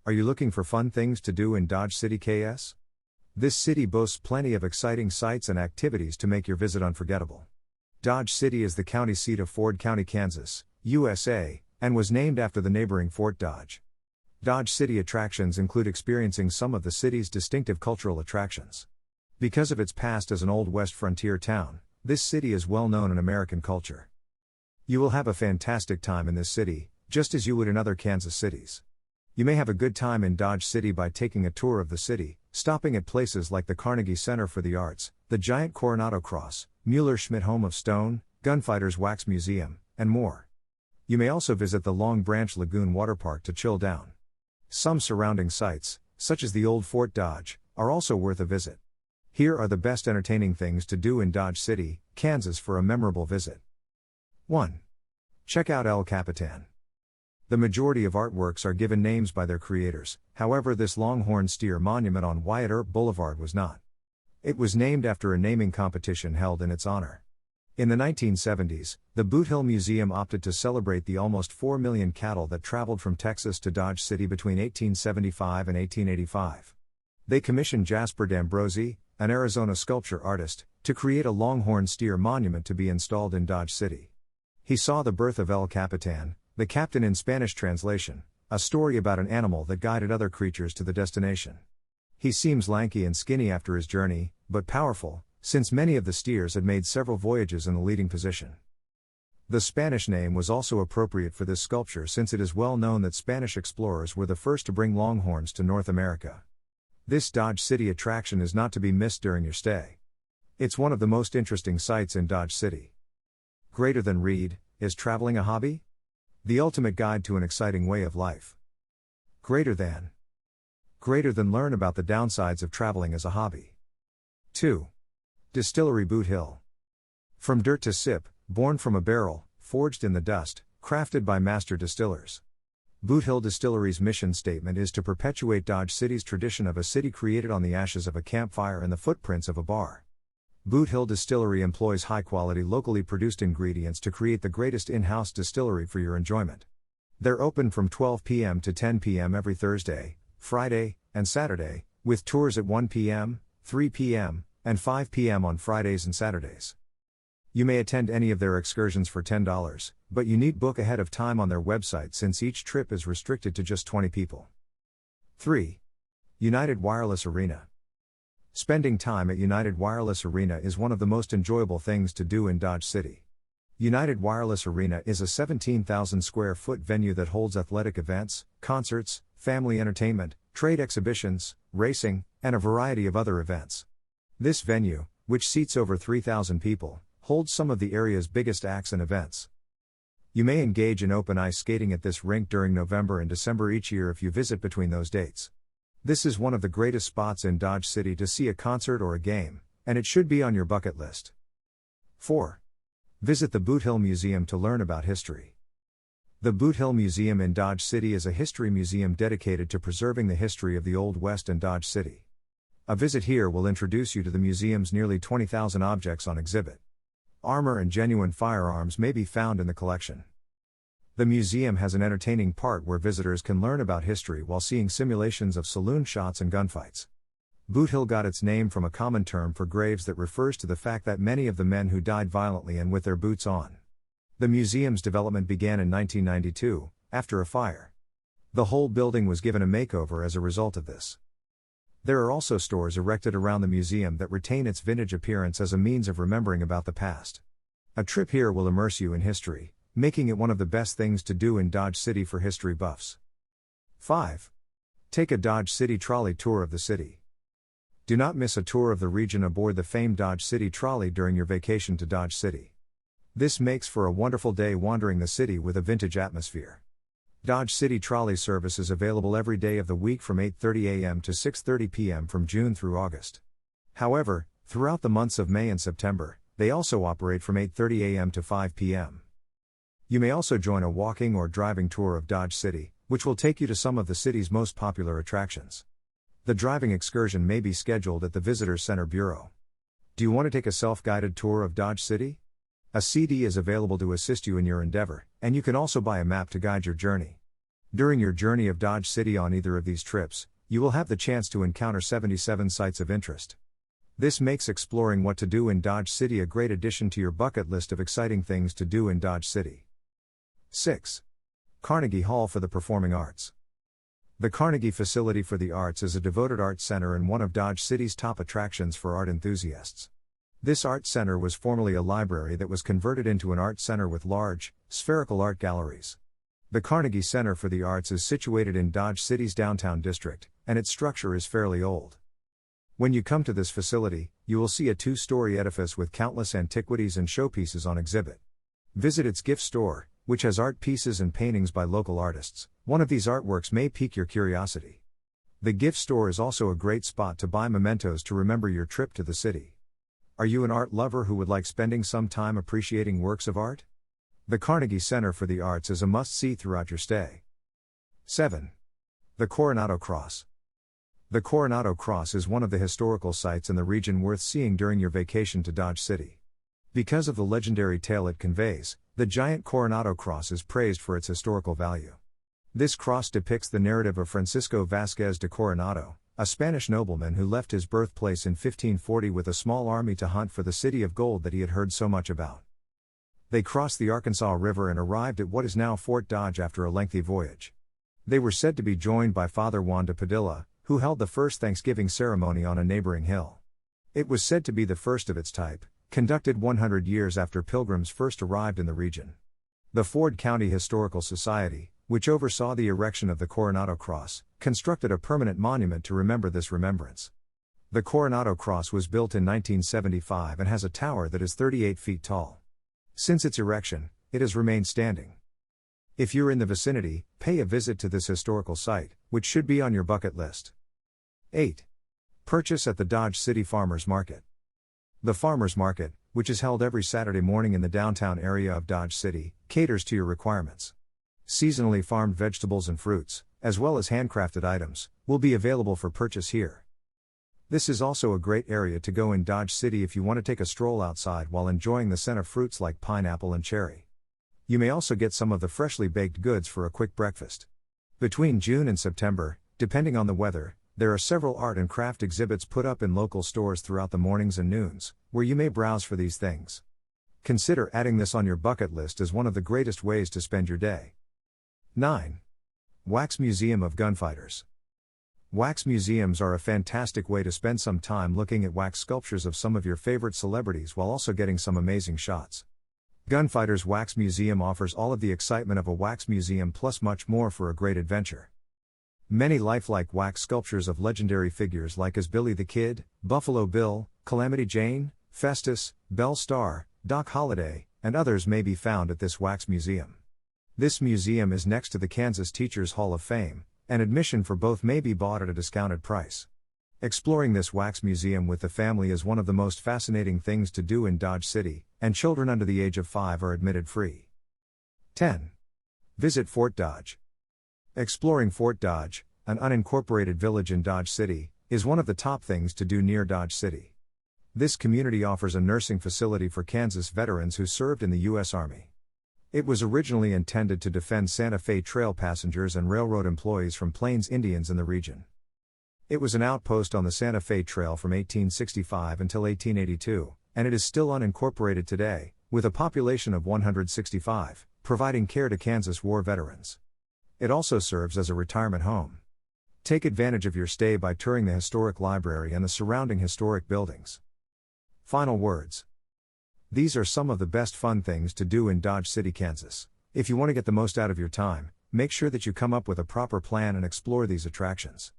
Are you looking for fun things to do in Dodge City, KS? This city boasts plenty of exciting sights and activities to make your visit unforgettable. Dodge City is the county seat of Ford County, Kansas, USA, and was named after the neighboring Fort Dodge. Dodge City attractions include experiencing some of the city's distinctive cultural attractions. Because of its past as an Old West frontier town, this city is well known in American culture. You will have a fantastic time in this city, just as you would in other Kansas cities. You may have a good time in Dodge City by taking a tour of the city, stopping at places like the Carnegie Center for the Arts, the giant Coronado Cross, Mueller-Schmidt Home of Stone, Gunfighters Wax Museum, and more. You may also visit the Long Branch Lagoon Water Park to chill down. Some surrounding sites, such as the old Fort Dodge, are also worth a visit. Here are the best entertaining things to do in Dodge City, Kansas for a memorable visit. 1. Check out El Capitan. The majority of artworks are given names by their creators, however this longhorn steer monument on Wyatt Earp Boulevard was not. It was named after a naming competition held in its honor. In the 1970s, the Boot Hill Museum opted to celebrate the almost 4 million cattle that traveled from Texas to Dodge City between 1875 and 1885. They commissioned Jasper D'Ambrosi, an Arizona sculpture artist, to create a longhorn steer monument to be installed in Dodge City. He saw the birth of El Capitan, the captain in Spanish translation, a story about an animal that guided other creatures to the destination. He seems lanky and skinny after his journey, but powerful, since many of the steers had made several voyages in the leading position. The Spanish name was also appropriate for this sculpture since it is well known that Spanish explorers were the first to bring longhorns to North America. This Dodge City attraction is not to be missed during your stay. It's one of the most interesting sights in Dodge City. Greater than read, is traveling a hobby? The ultimate guide to an exciting way of life. Greater than learn about the downsides of traveling as a hobby. 2. Distillery Boot Hill. From dirt to sip, born from a barrel, forged in the dust, crafted by master distillers. Boot Hill Distillery's mission statement is to perpetuate Dodge City's tradition of a city created on the ashes of a campfire and the footprints of a bar. Boot Hill Distillery employs high-quality locally produced ingredients to create the greatest in-house distillery for your enjoyment. They're open from 12 p.m. to 10 p.m. every Thursday, Friday, and Saturday, with tours at 1 p.m., 3 p.m., and 5 p.m. on Fridays and Saturdays. You may attend any of their excursions for $10, but you need book ahead of time on their website since each trip is restricted to just 20 people. 3. United Wireless Arena. Spending time at United Wireless Arena is one of the most enjoyable things to do in Dodge City. United Wireless Arena is a 17,000 square foot venue that holds athletic events, concerts, family entertainment, trade exhibitions, racing, and a variety of other events. This venue, which seats over 3,000 people, holds some of the area's biggest acts and events. You may engage in open ice skating at this rink during November and December each year if you visit between those dates. This is one of the greatest spots in Dodge City to see a concert or a game, and it should be on your bucket list. 4. Visit the Boot Hill Museum to learn about history. The Boot Hill Museum in Dodge City is a history museum dedicated to preserving the history of the Old West and Dodge City. A visit here will introduce you to the museum's nearly 20,000 objects on exhibit. Armor and genuine firearms may be found in the collection. The museum has an entertaining part where visitors can learn about history while seeing simulations of saloon shots and gunfights. Boot Hill got its name from a common term for graves that refers to the fact that many of the men who died violently and with their boots on. The museum's development began in 1992, after a fire. The whole building was given a makeover as a result of this. There are also stores erected around the museum that retain its vintage appearance as a means of remembering about the past. A trip here will immerse you in history, making it one of the best things to do in Dodge City for history buffs. 5. Take a Dodge City trolley tour of the city. Do not miss a tour of the region aboard the famed Dodge City trolley during your vacation to Dodge City. This makes for a wonderful day wandering the city with a vintage atmosphere. Dodge City trolley service is available every day of the week from 8:30 a.m. to 6:30 p.m. from June through August. However, throughout the months of May and September, they also operate from 8:30 a.m. to 5 p.m. You may also join a walking or driving tour of Dodge City, which will take you to some of the city's most popular attractions. The driving excursion may be scheduled at the Visitor Center Bureau. Do you want to take a self-guided tour of Dodge City? A CD is available to assist you in your endeavor, and you can also buy a map to guide your journey. During your journey of Dodge City on either of these trips, you will have the chance to encounter 77 sites of interest. This makes exploring what to do in Dodge City a great addition to your bucket list of exciting things to do in Dodge City. 6. Carnegie Hall for the Performing Arts. The Carnegie Facility for the Arts is a devoted art center and one of Dodge City's top attractions for art enthusiasts. This art center was formerly a library that was converted into an art center with large, spherical art galleries. The Carnegie Center for the Arts is situated in Dodge City's downtown district, and its structure is fairly old. When you come to this facility, you will see a 2-story edifice with countless antiquities and showpieces on exhibit. Visit its gift store, which has art pieces and paintings by local artists. One of these artworks may pique your curiosity. The gift store is also a great spot to buy mementos to remember your trip to the city. Are you an art lover who would like spending some time appreciating works of art? The Carnegie Center for the Arts is a must-see throughout your stay. 7. The Coronado Cross. The Coronado Cross is one of the historical sites in the region worth seeing during your vacation to Dodge City. Because of the legendary tale it conveys, the giant Coronado Cross is praised for its historical value. This cross depicts the narrative of Francisco Vázquez de Coronado, a Spanish nobleman who left his birthplace in 1540 with a small army to hunt for the city of gold that he had heard so much about. They crossed the Arkansas River and arrived at what is now Fort Dodge after a lengthy voyage. They were said to be joined by Father Juan de Padilla, who held the first Thanksgiving ceremony on a neighboring hill. It was said to be the first of its type, conducted 100 years after pilgrims first arrived in the region. The Ford County Historical Society, which oversaw the erection of the Coronado Cross, constructed a permanent monument to remember this remembrance. The Coronado Cross was built in 1975 and has a tower that is 38 feet tall. Since its erection, it has remained standing. If you're in the vicinity, pay a visit to this historical site, which should be on your bucket list. 8. Purchase at the Dodge City Farmers Market. The Farmers Market, which is held every Saturday morning in the downtown area of Dodge City, caters to your requirements. Seasonally farmed vegetables and fruits, as well as handcrafted items, will be available for purchase here. This is also a great area to go in Dodge City if you want to take a stroll outside while enjoying the scent of fruits like pineapple and cherry. You may also get some of the freshly baked goods for a quick breakfast. Between June and September, depending on the weather, there are several art and craft exhibits put up in local stores throughout the mornings and noons, where you may browse for these things. Consider adding this on your bucket list as one of the greatest ways to spend your day. 9. Wax Museum of Gunfighters. Wax museums are a fantastic way to spend some time looking at wax sculptures of some of your favorite celebrities while also getting some amazing shots. Gunfighters Wax Museum offers all of the excitement of a wax museum plus much more for a great adventure. Many lifelike wax sculptures of legendary figures like as Billy the Kid, Buffalo Bill, Calamity Jane, Festus, Belle Starr, Doc Holliday, and others may be found at this wax museum. This museum is next to the Kansas Teachers Hall of Fame, and admission for both may be bought at a discounted price. Exploring this wax museum with the family is one of the most fascinating things to do in Dodge City, and children under the age of 5 are admitted free. 10. Visit Fort Dodge. Exploring Fort Dodge, an unincorporated village in Dodge City, is one of the top things to do near Dodge City. This community offers a nursing facility for Kansas veterans who served in the U.S. Army. It was originally intended to defend Santa Fe Trail passengers and railroad employees from Plains Indians in the region. It was an outpost on the Santa Fe Trail from 1865 until 1882, and it is still unincorporated today, with a population of 165, providing care to Kansas War veterans. It also serves as a retirement home. Take advantage of your stay by touring the historic library and the surrounding historic buildings. Final words. These are some of the best fun things to do in Dodge City, Kansas. If you want to get the most out of your time, make sure that you come up with a proper plan and explore these attractions.